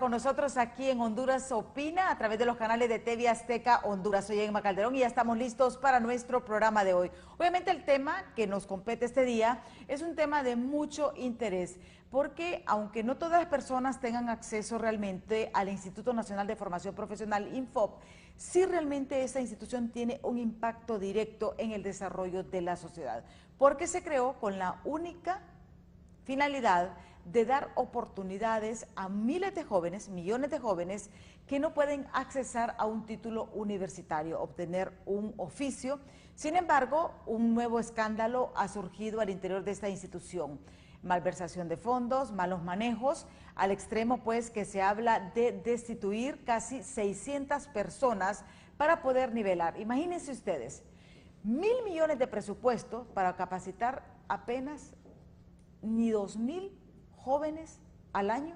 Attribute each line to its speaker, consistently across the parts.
Speaker 1: Con nosotros aquí en Honduras Opina a través de los canales de TV Azteca Honduras. Soy Emma Calderón y ya estamos listos para nuestro programa de hoy. Obviamente el tema que nos compete este día es un tema de mucho interés porque aunque no todas las personas tengan acceso realmente al Instituto Nacional de Formación Profesional INFOP, sí realmente esta institución tiene un impacto directo en el desarrollo de la sociedad porque se creó con la única finalidad de dar oportunidades a miles de jóvenes, millones de jóvenes que no pueden accesar a un título universitario, obtener un oficio. Sin embargo, un nuevo escándalo ha surgido al interior de esta institución. Malversación de fondos, malos manejos, al extremo pues que se habla de destituir casi 600 personas para poder nivelar. Imagínense ustedes, 1.000 millones de presupuesto para capacitar apenas ni 2.000 jóvenes al año.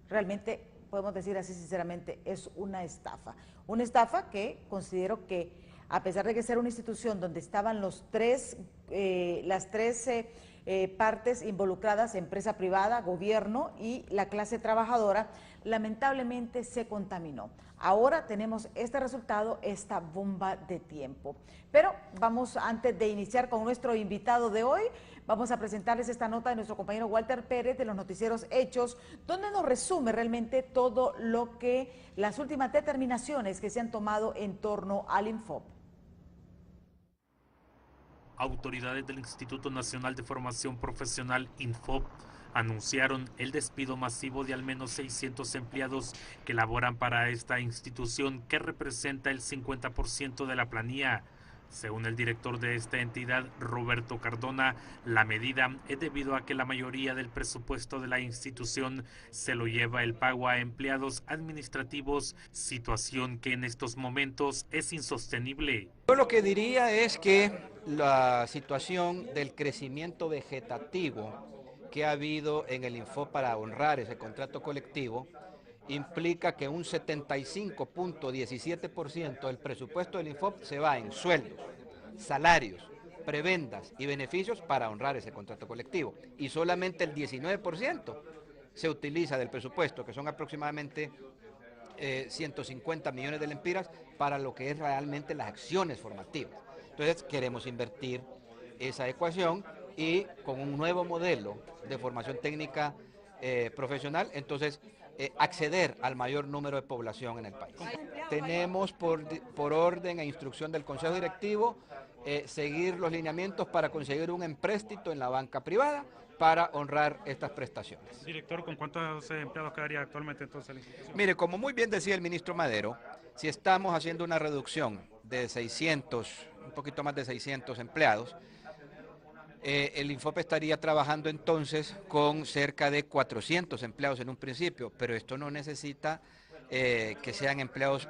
Speaker 1: Realmente, podemos decir así sinceramente, es una estafa. Una estafa que considero que, a pesar de que ser una institución donde estaban las tres partes involucradas, empresa privada, gobierno y la clase trabajadora, lamentablemente se contaminó. Ahora tenemos este resultado, esta bomba de tiempo. Pero vamos, antes de iniciar con nuestro invitado de hoy, vamos a presentarles esta nota de nuestro compañero Walter Pérez de los noticieros Hechos, donde nos resume realmente todo lo que, las últimas determinaciones que se han tomado en torno al INFOP.
Speaker 2: Autoridades del Instituto Nacional de Formación Profesional INFOP anunciaron el despido masivo de al menos 600 empleados que laboran para esta institución, que representa el 50% de la planilla. Según el director de esta entidad, Roberto Cardona, la medida es debido a que la mayoría del presupuesto de la institución se lo lleva el pago a empleados administrativos, situación que en estos momentos es insostenible.
Speaker 3: Yo lo que diría es que la situación del crecimiento vegetativo que ha habido en el INFOP para honrar ese contrato colectivo implica que un 75.17% del presupuesto del INFOP se va en sueldos, salarios, prebendas y beneficios para honrar ese contrato colectivo. Y solamente el 19% se utiliza del presupuesto, que son aproximadamente 150 millones de lempiras, para lo que es realmente las acciones formativas. Entonces queremos invertir esa ecuación y con un nuevo modelo de formación técnica profesional, acceder al mayor número de población en el país. Tenemos por orden e instrucción del Consejo Directivo seguir los lineamientos para conseguir un empréstito en la banca privada para honrar estas prestaciones.
Speaker 4: Director, ¿con cuántos empleados quedaría actualmente entonces la institución?
Speaker 3: Mire, como muy bien decía el ministro Madero, si estamos haciendo una reducción de 600, un poquito más de 600 empleados, el INFOP estaría trabajando entonces con cerca de 400 empleados en un principio, pero esto no necesita que sean empleados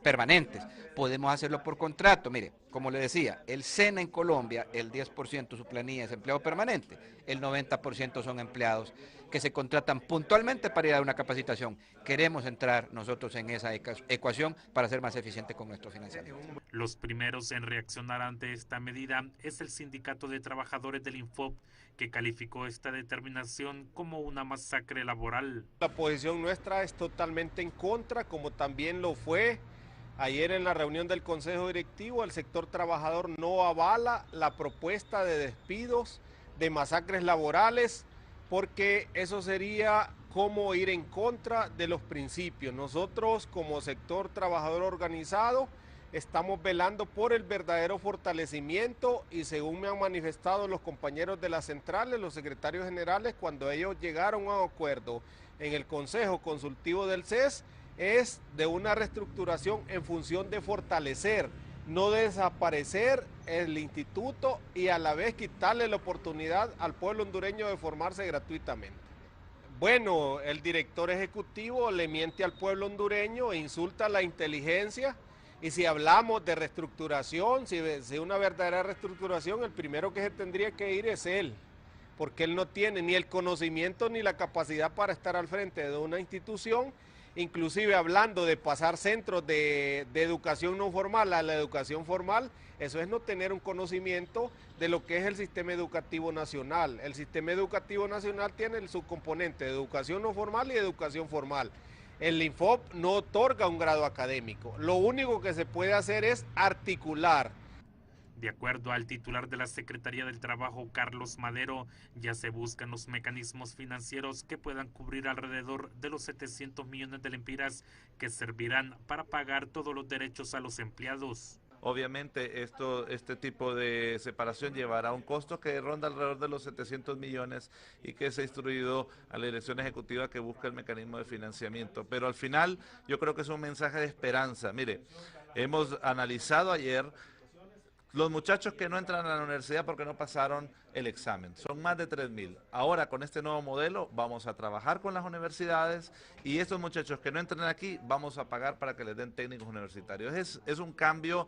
Speaker 3: permanentes. Podemos hacerlo por contrato. Mire, como le decía, el SENA en Colombia, el 10% de su planilla es empleo permanente, el 90% son empleados que se contratan puntualmente para ir a una capacitación. Queremos entrar nosotros en esa ecuación para ser más eficientes con nuestro financiamiento.
Speaker 2: Los primeros en reaccionar ante esta medida es el Sindicato de Trabajadores del INFOP, que calificó esta determinación como una masacre laboral.
Speaker 5: La posición nuestra es totalmente en contra, como también lo fue ayer en la reunión del Consejo Directivo. El sector trabajador no avala la propuesta de despidos, de masacres laborales, porque eso sería como ir en contra de los principios. Nosotros, como sector trabajador organizado, estamos velando por el verdadero fortalecimiento y, según me han manifestado los compañeros de las centrales, los secretarios generales, cuando ellos llegaron a un acuerdo en el Consejo Consultivo del CES, es de una reestructuración en función de fortalecer, no desaparecer el instituto y a la vez quitarle la oportunidad al pueblo hondureño de formarse gratuitamente. Bueno, el director ejecutivo le miente al pueblo hondureño e insulta la inteligencia, y si hablamos de reestructuración, si una verdadera reestructuración, el primero que se tendría que ir es él, porque él no tiene ni el conocimiento ni la capacidad para estar al frente de una institución inclusive hablando de pasar centros de educación no formal a la educación formal, eso es no tener un conocimiento de lo que es el sistema educativo nacional. El sistema educativo nacional tiene el subcomponente de educación no formal y educación formal. El INFOP no otorga un grado académico, lo único que se puede hacer es articular.
Speaker 2: De acuerdo al titular de la Secretaría del Trabajo, Carlos Madero, ya se buscan los mecanismos financieros que puedan cubrir alrededor de los 700 millones de lempiras que servirán para pagar todos los derechos a los empleados.
Speaker 6: Obviamente este tipo de separación llevará un costo que ronda alrededor de los 700 millones y que se ha instruido a la dirección ejecutiva que busca el mecanismo de financiamiento. Pero al final yo creo que es un mensaje de esperanza. Mire, hemos analizado ayer los muchachos que no entran a la universidad porque no pasaron el examen. Son más de 3.000. Ahora con este nuevo modelo vamos a trabajar con las universidades y estos muchachos que no entran aquí vamos a pagar para que les den técnicos universitarios. Es un cambio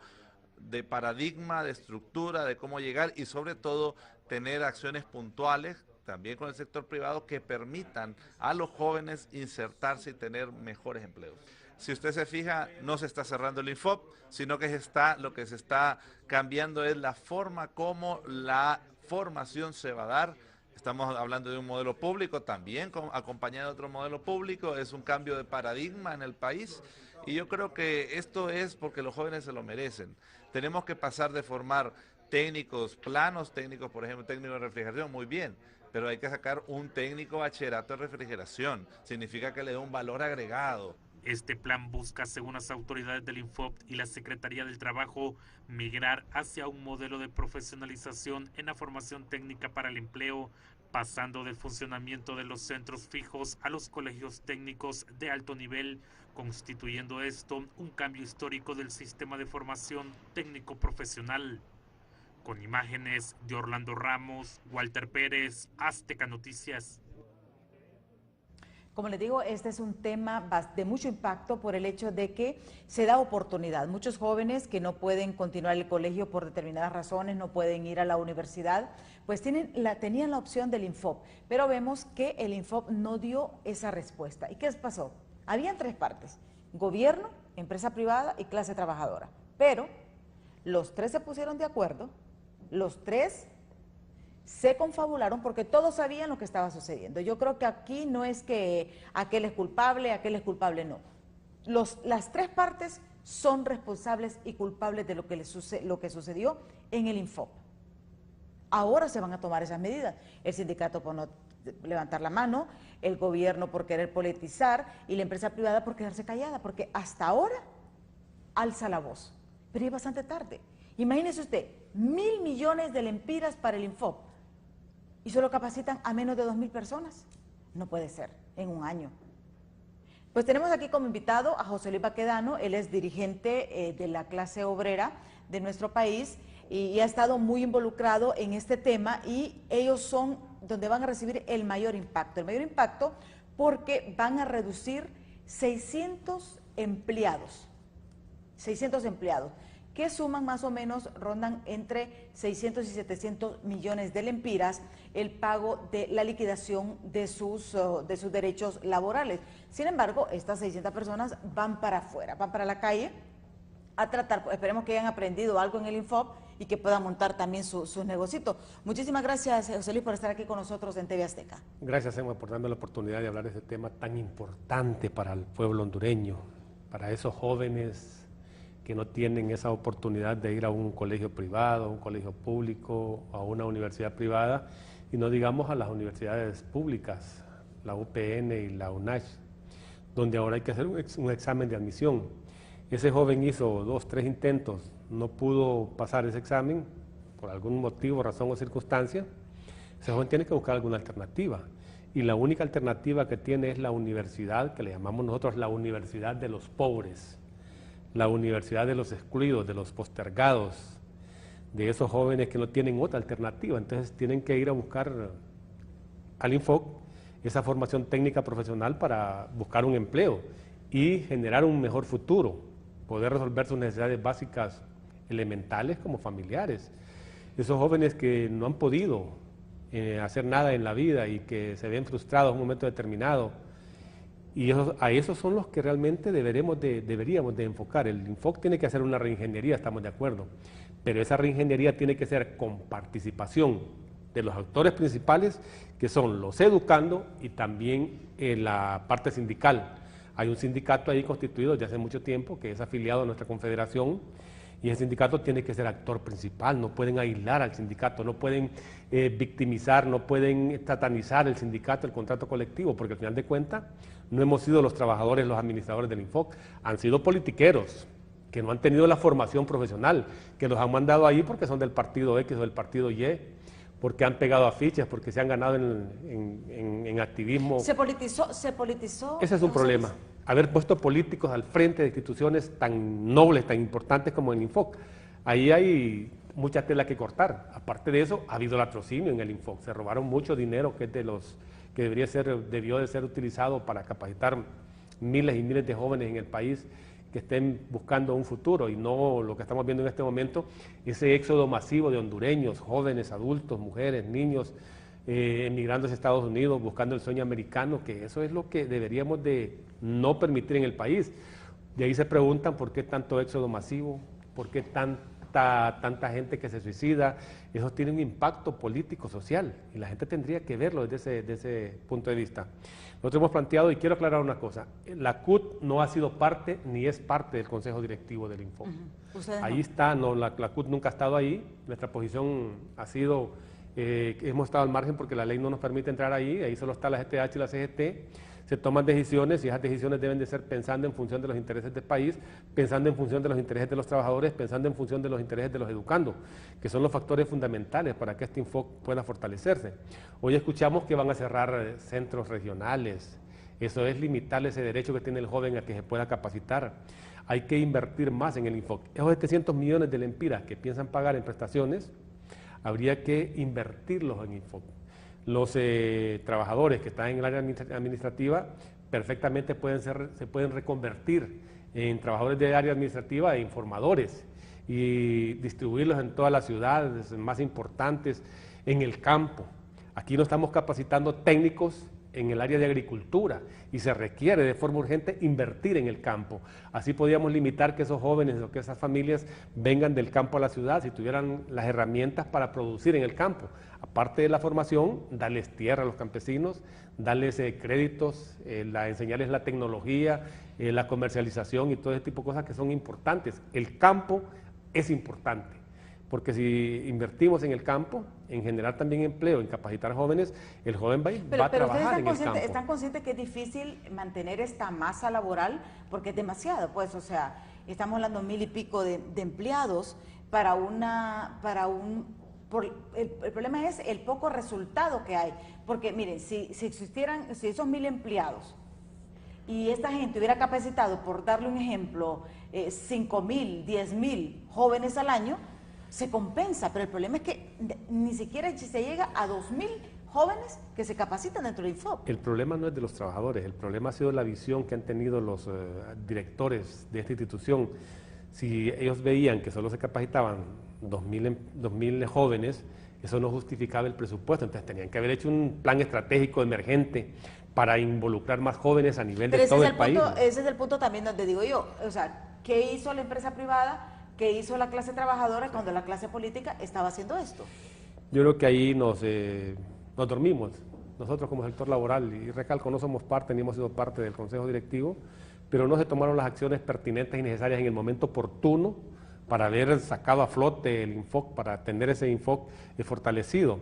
Speaker 6: de paradigma, de estructura, de cómo llegar y sobre todo tener acciones puntuales también con el sector privado que permitan a los jóvenes insertarse y tener mejores empleos. Si usted se fija, no se está cerrando el INFOP, sino que lo que se está cambiando es la forma como la formación se va a dar. Estamos hablando de un modelo público también, acompañado de otro modelo público, es un cambio de paradigma en el país y yo creo que esto es porque los jóvenes se lo merecen. Tenemos que pasar de formar técnicos planos, técnicos, por ejemplo, técnico de refrigeración, muy bien, pero hay que sacar un técnico bachillerato de refrigeración, significa que le dé un valor agregado.
Speaker 2: Este plan busca, según las autoridades del INFOP y la Secretaría del Trabajo, migrar hacia un modelo de profesionalización en la formación técnica para el empleo, pasando del funcionamiento de los centros fijos a los colegios técnicos de alto nivel, constituyendo esto un cambio histórico del sistema de formación técnico profesional. Con imágenes de Orlando Ramos, Walter Pérez, Azteca Noticias.
Speaker 1: Como les digo, este es un tema de mucho impacto por el hecho de que se da oportunidad. Muchos jóvenes que no pueden continuar el colegio por determinadas razones, no pueden ir a la universidad, pues tenían la opción del INFOP, pero vemos que el INFOP no dio esa respuesta. ¿Y qué pasó? Habían tres partes: gobierno, empresa privada y clase trabajadora. Pero los tres se pusieron de acuerdo, los tres se confabularon porque todos sabían lo que estaba sucediendo. Yo creo que aquí no es que aquel es culpable, no. Las tres partes son responsables y culpables de lo que sucedió en el INFOP. Ahora se van a tomar esas medidas. El sindicato por no levantar la mano, el gobierno por querer politizar y la empresa privada por quedarse callada, porque hasta ahora alza la voz, pero es bastante tarde. Imagínese usted, 1.000 millones de lempiras para el INFOP y solo capacitan a menos de 2.000 personas. No puede ser, en un año. Pues tenemos aquí como invitado a José Luis Baquedano, él es dirigente de la clase obrera de nuestro país y ha estado muy involucrado en este tema y ellos son donde van a recibir el mayor impacto. El mayor impacto porque van a reducir 600 empleados, que suman más o menos, rondan entre 600 y 700 millones de lempiras el pago de la liquidación de sus derechos laborales. Sin embargo, estas 600 personas van para afuera, van para la calle a tratar, esperemos que hayan aprendido algo en el INFOP y que puedan montar también sus negocios. Muchísimas gracias, José Luis, por estar aquí con nosotros en TV Azteca.
Speaker 7: Gracias, Emma, por darme la oportunidad de hablar de este tema tan importante para el pueblo hondureño, para esos jóvenes que no tienen esa oportunidad de ir a un colegio privado, a un colegio público, a una universidad privada, y no digamos a las universidades públicas, la UPN y la UNACH, donde ahora hay que hacer un examen de admisión. Ese joven hizo 2, 3 intentos, no pudo pasar ese examen, por algún motivo, razón o circunstancia. Ese joven tiene que buscar alguna alternativa, y la única alternativa que tiene es la universidad, que le llamamos nosotros la universidad de los pobres, la universidad de los excluidos, de los postergados, de esos jóvenes que no tienen otra alternativa. Entonces tienen que ir a buscar al INFOP esa formación técnica profesional para buscar un empleo y generar un mejor futuro, poder resolver sus necesidades básicas elementales como familiares. Esos jóvenes que no han podido hacer nada en la vida y que se ven frustrados en un momento determinado Y a esos son los que realmente deberíamos de enfocar. El INFOC tiene que hacer una reingeniería, estamos de acuerdo, pero esa reingeniería tiene que ser con participación de los actores principales, que son los educandos y también la parte sindical. Hay un sindicato ahí constituido desde hace mucho tiempo, que es afiliado a nuestra confederación, y el sindicato tiene que ser actor principal. No pueden aislar al sindicato, no pueden victimizar, no pueden satanizar el sindicato, el contrato colectivo, porque al final de cuentas no hemos sido los trabajadores, los administradores del INFOC, han sido politiqueros que no han tenido la formación profesional, que los han mandado ahí porque son del partido X o del partido Y, porque han pegado afiches, porque se han ganado en activismo.
Speaker 1: ¿Se politizó?
Speaker 7: Ese es un problema. Haber puesto políticos al frente de instituciones tan nobles, tan importantes como el INFOC. Ahí hay mucha tela que cortar. Aparte de eso, ha habido latrocinio en el INFOC. Se robaron mucho dinero que es de los que debió de ser utilizado para capacitar miles y miles de jóvenes en el país que estén buscando un futuro, y no lo que estamos viendo en este momento, ese éxodo masivo de hondureños, jóvenes, adultos, mujeres, niños, emigrando a Estados Unidos, buscando el sueño americano, que eso es lo que deberíamos de no permitir en el país. De ahí se preguntan por qué tanto éxodo masivo, por qué tanta gente que se suicida. Eso tiene un impacto político, social, y la gente tendría que verlo desde ese punto de vista. Nosotros hemos planteado, y quiero aclarar una cosa, la CUT no ha sido parte ni es parte del Consejo Directivo del INFOC. Ahí está, la CUT nunca ha estado ahí. Nuestra posición ha sido hemos estado al margen porque la ley no nos permite entrar ahí solo está la GTH y la CGT. Se toman decisiones y esas decisiones deben de ser pensando en función de los intereses del país, pensando en función de los intereses de los trabajadores, pensando en función de los intereses de los educandos, que son los factores fundamentales para que este INFOC pueda fortalecerse. Hoy escuchamos que van a cerrar centros regionales. Eso es limitar ese derecho que tiene el joven a que se pueda capacitar. Hay que invertir más en el INFOC. Esos 700 millones de lempiras que piensan pagar en prestaciones, habría que invertirlos en INFOC. Los trabajadores que están en el área administrativa perfectamente se pueden reconvertir en trabajadores de área administrativa e informadores y distribuirlos en todas las ciudades más importantes, en el campo. Aquí no estamos capacitando técnicos en el área de agricultura y se requiere de forma urgente invertir en el campo. Así podríamos limitar que esos jóvenes o que esas familias vengan del campo a la ciudad si tuvieran las herramientas para producir en el campo. Aparte de la formación, darles tierra a los campesinos, darles créditos, enseñarles la tecnología, la comercialización y todo ese tipo de cosas que son importantes. El campo es importante, porque si invertimos en el campo, en generar también empleo, en capacitar jóvenes, el joven va a trabajar en el campo.
Speaker 1: ¿Están conscientes que es difícil mantener esta masa laboral? Porque es demasiado, pues, o sea, estamos hablando de 1000 y pico de empleados el problema es el poco resultado que hay, porque miren, si esos 1000 empleados y esta gente hubiera capacitado, por darle un ejemplo, 5000, 10,000 jóvenes al año, se compensa, pero el problema es que ni siquiera se llega a 2000 jóvenes que se capacitan dentro del INFOC.
Speaker 7: El problema no es de los trabajadores, el problema ha sido la visión que han tenido los directores de esta institución. Si ellos veían que solo se capacitaban 2000 jóvenes, eso no justificaba el presupuesto, entonces tenían que haber hecho un plan estratégico emergente para involucrar más jóvenes a nivel de todo el país.
Speaker 1: Ese es el punto también donde digo yo, o sea, ¿qué hizo la empresa privada? ¿Qué hizo la clase trabajadora cuando la clase política estaba haciendo esto?
Speaker 7: Yo creo que ahí nos dormimos, nosotros como sector laboral, y recalco, no somos parte ni hemos sido parte del Consejo Directivo, pero no se tomaron las acciones pertinentes y necesarias en el momento oportuno para haber sacado a flote el INFOC, para tener ese INFOC fortalecido.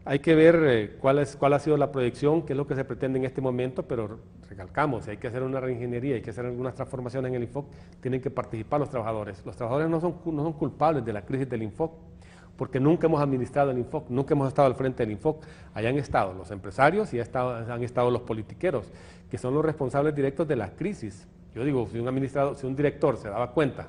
Speaker 7: Hay que ver cuál ha sido la proyección, qué es lo que se pretende en este momento, pero recalcamos, si hay que hacer una reingeniería, hay que hacer algunas transformaciones en el INFOC, tienen que participar los trabajadores. Los trabajadores no son culpables de la crisis del INFOC, porque nunca hemos administrado el INFOC, nunca hemos estado al frente del INFOC. Allá han estado los empresarios y han estado los politiqueros, que son los responsables directos de la crisis. Yo digo, si un director se daba cuenta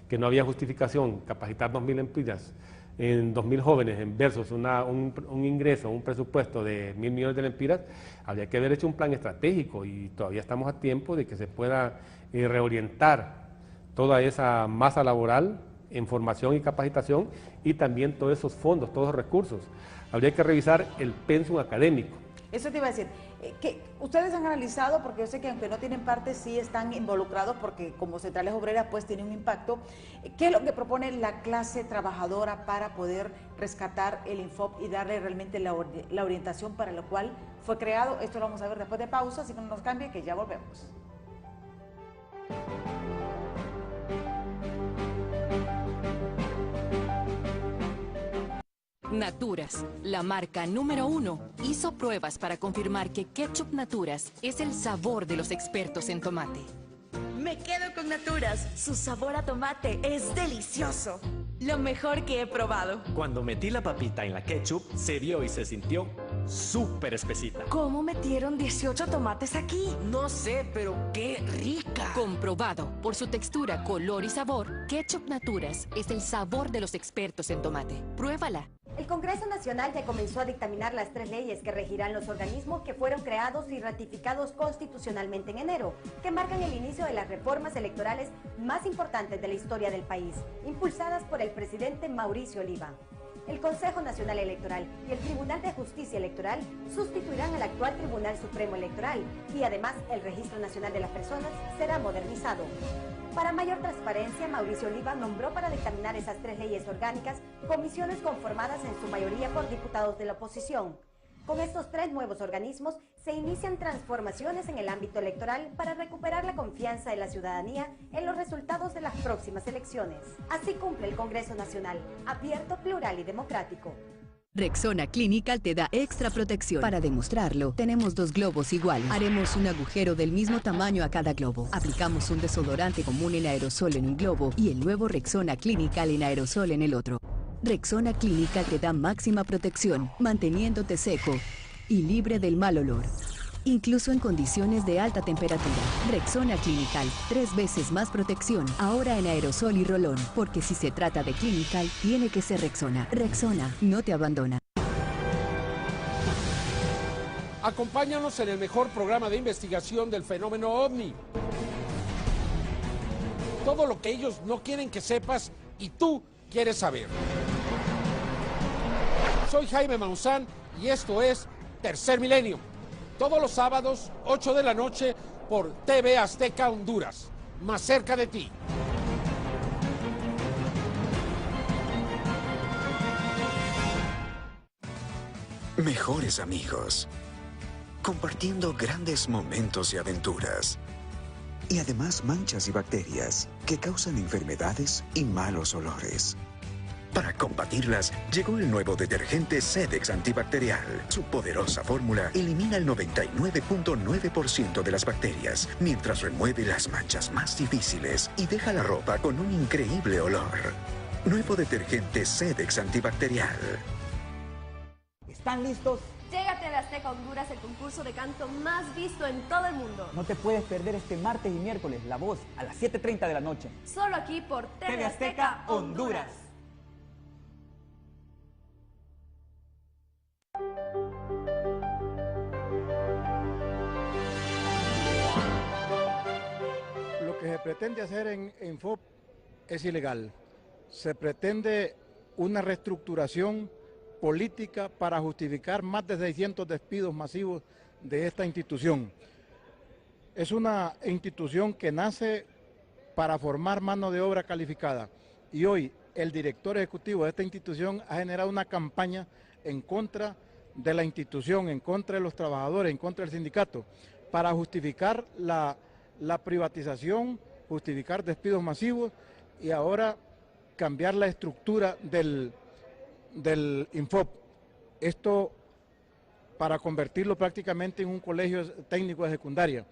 Speaker 7: que no había justificación capacitar 2000 empleados en 2000 jóvenes versus un ingreso, un presupuesto de 1000 millones de lempiras, habría que haber hecho un plan estratégico y todavía estamos a tiempo de que se pueda reorientar toda esa masa laboral en formación y capacitación y también todos esos fondos, todos los recursos. Habría que revisar el pensum académico.
Speaker 1: Eso te iba a decir, que ustedes han analizado, porque yo sé que aunque no tienen parte, sí están involucrados, porque como centrales obreras pues tiene un impacto. ¿Qué es lo que propone la clase trabajadora para poder rescatar el Infop y darle realmente la orientación para lo cual fue creado? Esto lo vamos a ver después de pausa, así que no nos cambie, que ya volvemos.
Speaker 8: Naturas, la marca número 1, hizo pruebas para confirmar que Ketchup Naturas es el sabor de los expertos en tomate.
Speaker 9: Me quedo con Naturas. Su sabor a tomate es delicioso. Lo mejor que he probado.
Speaker 10: Cuando metí la papita en la ketchup, se vio y se sintió súper espesita.
Speaker 9: ¿Cómo metieron 18 tomates aquí?
Speaker 10: No sé, pero qué rica.
Speaker 8: Comprobado por su textura, color y sabor, Ketchup Naturas es el sabor de los expertos en tomate. Pruébala.
Speaker 11: El Congreso Nacional ya comenzó a dictaminar las 3 leyes que regirán los organismos que fueron creados y ratificados constitucionalmente en enero, que marcan el inicio de las reformas electorales más importantes de la historia del país, impulsadas por el presidente Mauricio Oliva. El Consejo Nacional Electoral y el Tribunal de Justicia Electoral sustituirán al actual Tribunal Supremo Electoral y además el Registro Nacional de las Personas será modernizado. Para mayor transparencia, Mauricio Oliva nombró para dictaminar esas 3 leyes orgánicas comisiones conformadas en su mayoría por diputados de la oposición. Con estos 3 nuevos organismos se inician transformaciones en el ámbito electoral para recuperar la confianza de la ciudadanía en los resultados de las próximas elecciones. Así cumple el Congreso Nacional, abierto, plural y democrático.
Speaker 12: Rexona Clinical te da extra protección. Para demostrarlo, tenemos 2 globos iguales. Haremos un agujero del mismo tamaño a cada globo. Aplicamos un desodorante común en aerosol en un globo y el nuevo Rexona Clinical en aerosol en el otro. Rexona Clinical te da máxima protección, manteniéndote seco y libre del mal olor. Incluso en condiciones de alta temperatura. Rexona Clinical, 3 veces más protección, ahora en aerosol y rolón, porque si se trata de Clinical, tiene que ser Rexona. Rexona no te abandona.
Speaker 13: Acompáñanos en el mejor programa de investigación del fenómeno OVNI. Todo lo que ellos no quieren que sepas y tú quieres saber. Soy Jaime Maussan y esto es Tercer Milenio. Todos los sábados, 8 de la noche, por TV Azteca Honduras. Más cerca de ti.
Speaker 14: Mejores amigos. Compartiendo grandes momentos y aventuras. Y además manchas y bacterias que causan enfermedades y malos olores. Para combatirlas, llegó el nuevo detergente Sedex antibacterial. Su poderosa fórmula elimina el 99.9% de las bacterias, mientras remueve las manchas más difíciles y deja la ropa con un increíble olor. Nuevo detergente Sedex antibacterial.
Speaker 15: ¿Están listos?
Speaker 16: Llégate a la Azteca Honduras, el concurso de canto más visto en todo el mundo.
Speaker 15: No te puedes perder este martes y miércoles, La Voz, a las 7:30 de la noche.
Speaker 16: Solo aquí por TV Azteca Honduras.
Speaker 17: Lo que se pretende hacer en Infop es ilegal. Se pretende una reestructuración política para justificar más de 600 despidos masivos de esta institución. Es una institución que nace para formar mano de obra calificada y hoy el director ejecutivo de esta institución ha generado una campaña en contra de la institución, en contra de los trabajadores, en contra del sindicato, para justificar la privatización, justificar despidos masivos y ahora cambiar la estructura del Infop. Esto para convertirlo prácticamente en un colegio técnico de secundaria.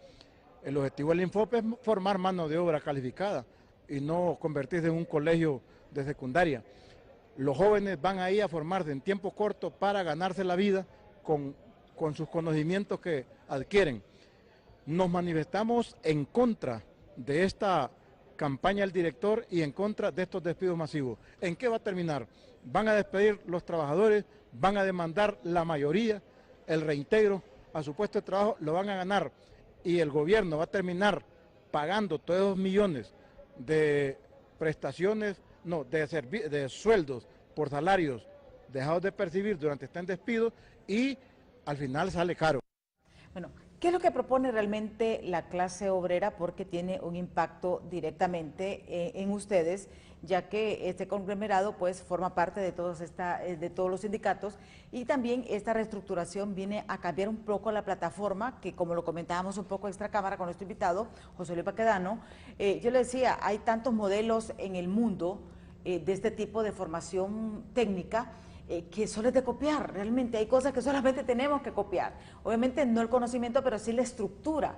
Speaker 17: El objetivo del Infop es formar mano de obra calificada y no convertirse en un colegio de secundaria. Los jóvenes van ahí a formarse en tiempo corto para ganarse la vida con sus conocimientos que adquieren. Nos manifestamos en contra de esta campaña del director y en contra de estos despidos masivos. ¿En qué va a terminar? Van a despedir los trabajadores, van a demandar la mayoría, el reintegro a su puesto de trabajo, lo van a ganar y el gobierno va a terminar pagando todos esos millones de prestaciones, no, de sueldos por salarios dejados de percibir durante este despido y al final sale caro.
Speaker 1: Bueno, ¿qué es lo que propone realmente la clase obrera? Porque tiene un impacto directamente en ustedes, ya que este conglomerado pues forma parte de todos los sindicatos, y también esta reestructuración viene a cambiar un poco la plataforma, que como lo comentábamos un poco extra cámara con nuestro invitado, José Luis Baquedano. Yo le decía, hay tantos modelos en el mundo de este tipo de formación técnica, que solo es de copiar. Realmente hay cosas que solamente tenemos que copiar. Obviamente no el conocimiento, pero sí la estructura.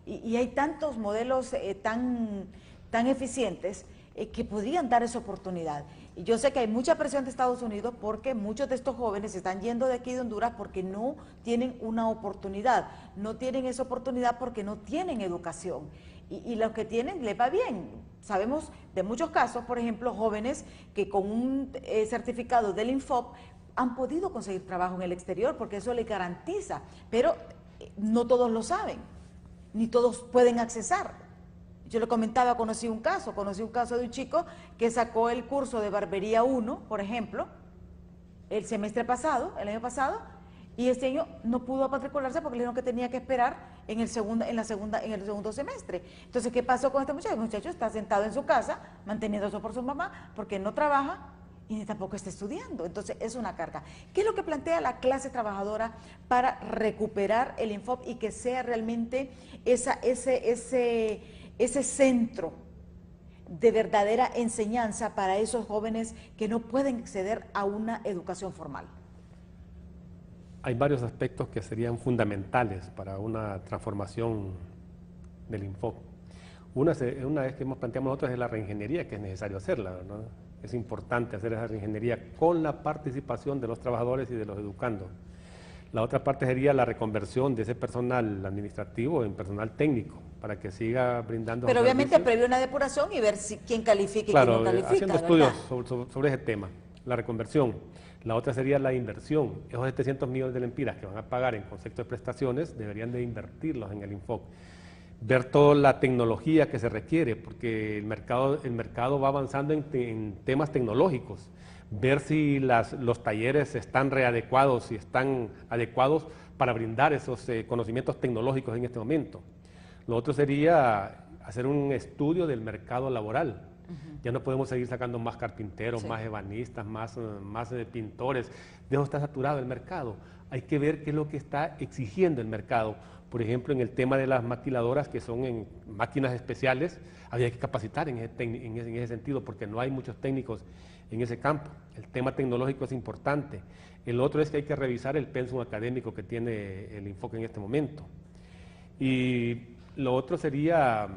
Speaker 1: Y hay tantos modelos tan eficientes que podrían dar esa oportunidad. Y yo sé que hay mucha presión de Estados Unidos porque muchos de estos jóvenes están yendo de aquí de Honduras porque no tienen una oportunidad. No tienen esa oportunidad porque no tienen educación. Y los que tienen les va bien. Sabemos de muchos casos, por ejemplo, jóvenes que con un certificado del INFOP han podido conseguir trabajo en el exterior porque eso les garantiza, pero no todos lo saben, ni todos pueden accesar. Yo le comentaba, conocí un caso de un chico que sacó el curso de barbería 1, por ejemplo, el año pasado, y este año no pudo matricularse porque le dijeron que tenía que esperar en el segundo semestre. Entonces, ¿qué pasó con este muchacho? El muchacho está sentado en su casa, manteniéndose por su mamá, porque no trabaja y ni tampoco está estudiando. Entonces, es una carga. ¿Qué es lo que plantea la clase trabajadora para recuperar el INFOP y que sea realmente ese centro de verdadera enseñanza para esos jóvenes que no pueden acceder a una educación formal?
Speaker 7: Hay varios aspectos que serían fundamentales para una transformación del INFOP. Una vez que hemos planteado nosotros es la reingeniería, que es necesario hacerla, ¿no? Es importante hacer esa reingeniería con la participación de los trabajadores y de los educandos. La otra parte sería la reconversión de ese personal administrativo en personal técnico, para que siga brindando.
Speaker 1: Pero obviamente previo una depuración y ver quién califica y quién no califica.
Speaker 7: Haciendo estudios sobre ese tema, la reconversión. La otra sería la inversión. Esos 700 millones de lempiras que van a pagar en concepto de prestaciones, deberían de invertirlos en el INFOP. Ver toda la tecnología que se requiere, porque el mercado va avanzando en temas tecnológicos. Ver si los talleres están readecuados, si están adecuados para brindar esos conocimientos tecnológicos en este momento. Lo otro sería hacer un estudio del mercado laboral. Ya no podemos seguir sacando más carpinteros, más ebanistas, más pintores. De eso está saturado el mercado. Hay que ver qué es lo que está exigiendo el mercado. Por ejemplo, en el tema de las maquiladoras, que son en máquinas especiales, había que capacitar en ese sentido, porque no hay muchos técnicos en ese campo. El tema tecnológico es importante. El otro es que hay que revisar el pensum académico que tiene el INFOP en este momento. Y lo otro sería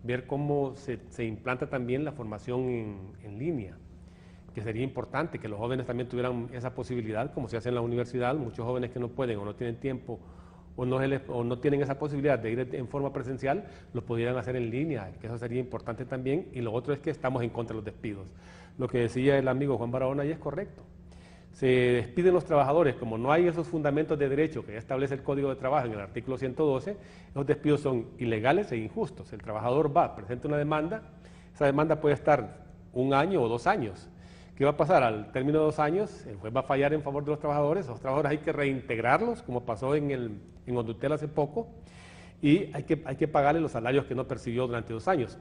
Speaker 7: ver cómo se implanta también la formación en línea, que sería importante que los jóvenes también tuvieran esa posibilidad, como se hace en la universidad. Muchos jóvenes que no pueden o no tienen tiempo o no tienen esa posibilidad de ir en forma presencial, lo pudieran hacer en línea, que eso sería importante también. Y lo otro es que estamos en contra de los despidos. Lo que decía el amigo Juan Barahona ahí es correcto. Se despiden los trabajadores, como no hay esos fundamentos de derecho que ya establece el Código de Trabajo en el artículo 112, los despidos son ilegales e injustos. El trabajador presenta una demanda, esa demanda puede estar 1 año o 2 años. ¿Qué va a pasar? Al término de 2 años, el juez va a fallar en favor de los trabajadores hay que reintegrarlos, como pasó en Hondutel hace poco, y hay que pagarle los salarios que no percibió durante 2 años.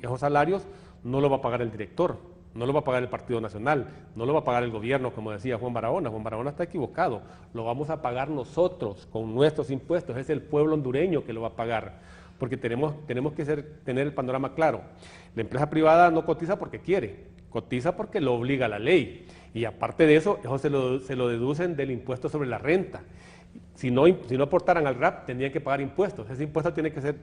Speaker 7: Esos salarios no los va a pagar el director, no lo va a pagar el Partido Nacional, no lo va a pagar el gobierno, como decía Juan Barahona. Juan Barahona está equivocado, lo vamos a pagar nosotros con nuestros impuestos, es el pueblo hondureño que lo va a pagar, porque tenemos que tener el panorama claro. La empresa privada no cotiza porque quiere, cotiza porque lo obliga la ley, y aparte de eso se lo deducen del impuesto sobre la renta. Si no aportaran al RAP, tendrían que pagar impuestos. Ese impuesto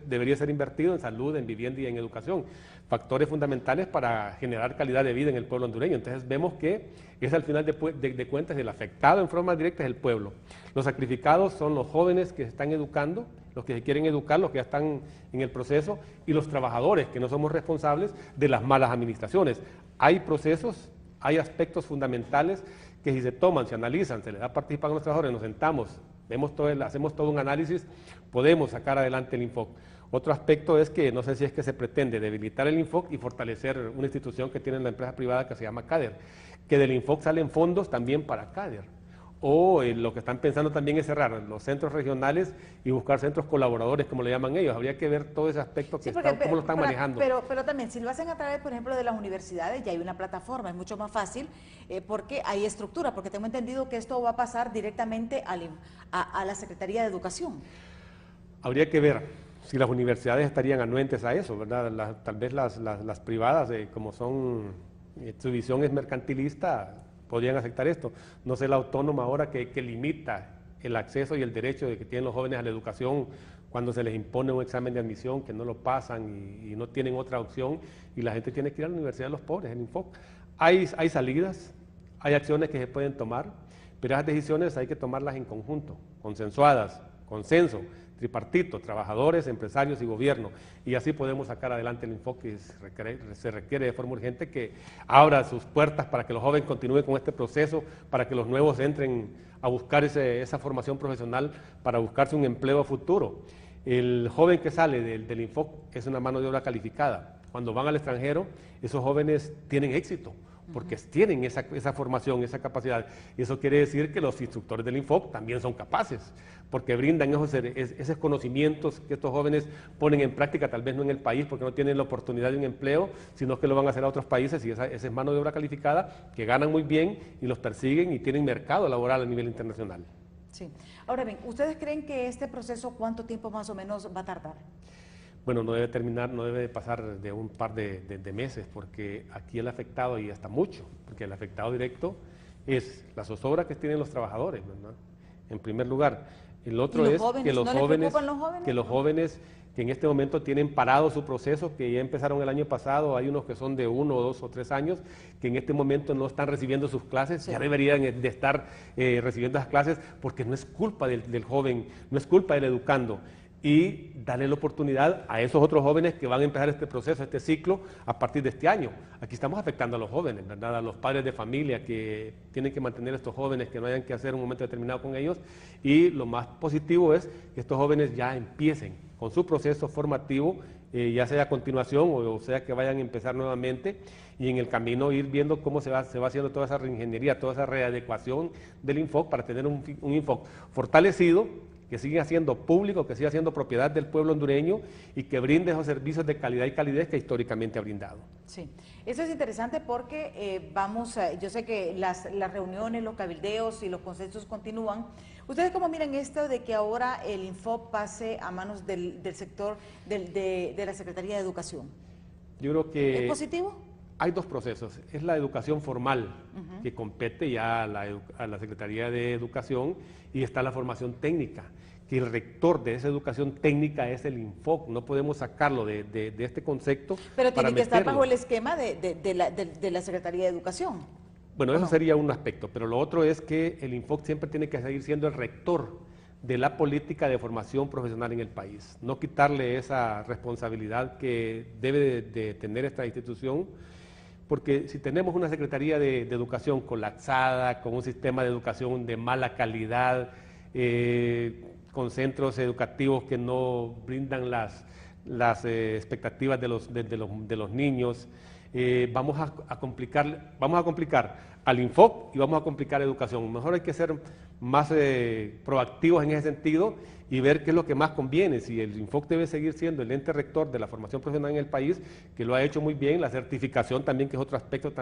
Speaker 7: debería ser invertido en salud, en vivienda y en educación. Factores fundamentales para generar calidad de vida en el pueblo hondureño. Entonces vemos que es al final de cuentas el afectado en forma directa es el pueblo. Los sacrificados son los jóvenes que se están educando, los que se quieren educar, los que ya están en el proceso, y los trabajadores, que no somos responsables de las malas administraciones. Hay procesos, hay aspectos fundamentales que si se toman, se analizan, se les da participación a los trabajadores, nos sentamos, hacemos todo un análisis, podemos sacar adelante el INFOP. Otro aspecto es que no sé si es que se pretende debilitar el INFOP y fortalecer una institución que tiene la empresa privada que se llama CADER, que del INFOP salen fondos también para CADER. o lo que están pensando también es cerrar los centros regionales y buscar centros colaboradores, como le llaman ellos. Habría que ver todo ese aspecto, que cómo lo están manejando.
Speaker 1: Pero también, si lo hacen a través, por ejemplo, de las universidades, ya hay una plataforma, es mucho más fácil, porque hay estructura, porque tengo entendido que esto va a pasar directamente a la Secretaría de Educación.
Speaker 7: Habría que ver si las universidades estarían anuentes a eso, ¿verdad? Tal vez las privadas, como son, su visión es mercantilista, podrían aceptar esto. No sé la autónoma ahora que limita el acceso y el derecho de que tienen los jóvenes a la educación cuando se les impone un examen de admisión, que no lo pasan y no tienen otra opción, y la gente tiene que ir a la Universidad de los Pobres, el INFOC. Hay salidas, hay acciones que se pueden tomar, pero esas decisiones hay que tomarlas en conjunto, consensuadas, consenso, tripartito, trabajadores, empresarios y gobierno, y así podemos sacar adelante el enfoque. Se requiere de forma urgente que abra sus puertas para que los jóvenes continúen con este proceso, para que los nuevos entren a buscar esa formación profesional para buscarse un empleo futuro. El joven que sale del Infoc es una mano de obra calificada. Cuando van al extranjero, esos jóvenes tienen éxito, porque tienen esa formación, esa capacidad. Y eso quiere decir que los instructores del Infoc también son capaces, porque brindan esos conocimientos que estos jóvenes ponen en práctica, tal vez no en el país, porque no tienen la oportunidad de un empleo, sino que lo van a hacer a otros países, y esa es mano de obra calificada, que ganan muy bien y los persiguen y tienen mercado laboral a nivel internacional.
Speaker 1: Sí. Ahora bien, ¿ustedes creen que este proceso cuánto tiempo más o menos va a tardar?
Speaker 7: Bueno, no debe pasar de un par de meses, porque aquí el afectado, y hasta mucho, porque el afectado directo es la zozobra que tienen los trabajadores, ¿verdad? En primer lugar. El otro es que los jóvenes que en este momento tienen parado su proceso, que ya empezaron el año pasado, hay unos que son de 1, 2 o 3 años, que en este momento no están recibiendo sus clases, ya deberían de estar recibiendo las clases, porque no es culpa del joven, no es culpa del educando. Y darle la oportunidad a esos otros jóvenes que van a empezar este proceso, este ciclo, a partir de este año. Aquí estamos afectando a los jóvenes, ¿verdad? A los padres de familia que tienen que mantener a estos jóvenes, que no hayan que hacer un momento determinado con ellos. Y lo más positivo es que estos jóvenes ya empiecen con su proceso formativo, ya sea a continuación o sea que vayan a empezar nuevamente, y en el camino ir viendo cómo se va haciendo toda esa reingeniería, toda esa readecuación del Infoc para tener un Infoc fortalecido, que siga siendo público, que siga siendo propiedad del pueblo hondureño y que brinde esos servicios de calidad y calidez que históricamente ha brindado.
Speaker 1: Sí, eso es interesante porque yo sé que las reuniones, los cabildeos y los consensos continúan. ¿Ustedes cómo miran esto de que ahora el Infoc pase a manos del sector de la Secretaría de Educación?
Speaker 7: Yo creo que...
Speaker 1: ¿Es positivo?
Speaker 7: Hay dos procesos. Es la educación formal, que compete ya a la Secretaría de Educación, y está la formación técnica, que el rector de esa educación técnica es el Infoc. No podemos sacarlo de este concepto.
Speaker 1: Pero tiene que estar bajo el esquema de la Secretaría de Educación.
Speaker 7: Bueno, eso sería un aspecto, pero lo otro es que el Infoc siempre tiene que seguir siendo el rector de la política de formación profesional en el país. No quitarle esa responsabilidad que debe de tener esta institución, porque si tenemos una Secretaría de Educación colapsada, con un sistema de educación de mala calidad, con centros educativos que no brindan las expectativas de los niños, vamos a complicar al Infoc y vamos a complicar la educación. Mejor hay que ser más proactivos en ese sentido y ver qué es lo que más conviene. Si el Infoc debe seguir siendo el ente rector de la formación profesional en el país, que lo ha hecho muy bien, la certificación también, que es otro aspecto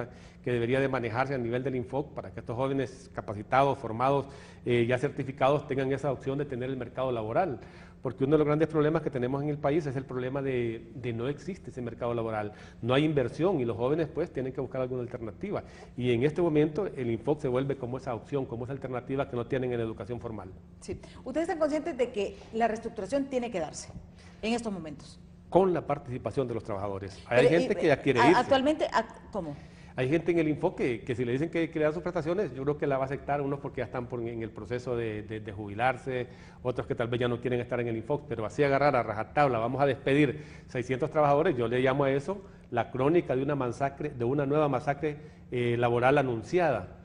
Speaker 7: que debería de manejarse a nivel del Infoc, para que estos jóvenes capacitados, formados, ya certificados, tengan esa opción de tener el mercado laboral. Porque uno de los grandes problemas que tenemos en el país es el problema de no existe ese mercado laboral, no hay inversión, y los jóvenes pues tienen que buscar alguna alternativa. Y en este momento el Infoc se vuelve como esa opción, como esa alternativa que no tienen en la educación formal.
Speaker 1: Sí. ¿Ustedes están conscientes de que la reestructuración tiene que darse en estos momentos?
Speaker 7: Con la participación de los trabajadores. Hay gente que ya quiere irse.
Speaker 1: Actualmente, ¿cómo?
Speaker 7: Hay gente en el Infoc que si le dicen que le dan sus prestaciones, yo creo que la va a aceptar, unos porque ya están en el proceso de jubilarse, otros que tal vez ya no quieren estar en el Infoc, pero así agarrar a rajatabla, vamos a despedir 600 trabajadores, yo le llamo a eso la crónica de una nueva masacre laboral anunciada.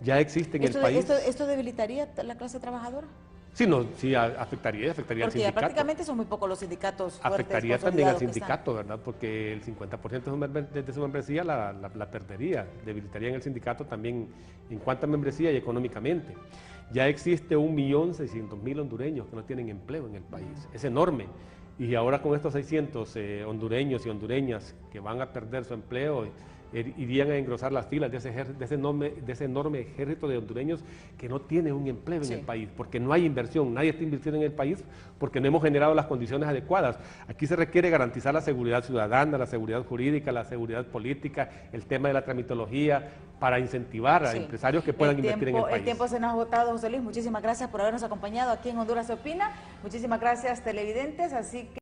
Speaker 7: Ya existe en el país.
Speaker 1: ¿Esto debilitaría la clase trabajadora?
Speaker 7: Sí, no, sí afectaría al
Speaker 1: Porque
Speaker 7: sindicato.
Speaker 1: prácticamente son muy pocos los sindicatos fuertes,
Speaker 7: Afectaría también al
Speaker 1: consolidados que
Speaker 7: sindicato, ¿verdad? Porque el 50% de su membresía la perdería, debilitaría en el sindicato también en cuanto a membresía y económicamente. Ya existe 1.600.000 hondureños que no tienen empleo en el país, es enorme. Y ahora con estos 600 hondureños y hondureñas que van a perder su empleo, irían a engrosar las filas de ese enorme ejército de hondureños que no tiene un empleo en el país, porque no hay inversión, nadie está invirtiendo en el país, porque no hemos generado las condiciones adecuadas. Aquí se requiere garantizar la seguridad ciudadana, la seguridad jurídica, la seguridad política, el tema de la tramitología, para incentivar a empresarios que puedan invertir en el país.
Speaker 1: El tiempo se nos ha agotado, José Luis. Muchísimas gracias por habernos acompañado aquí en Honduras Se Opina. Muchísimas gracias, televidentes. Así que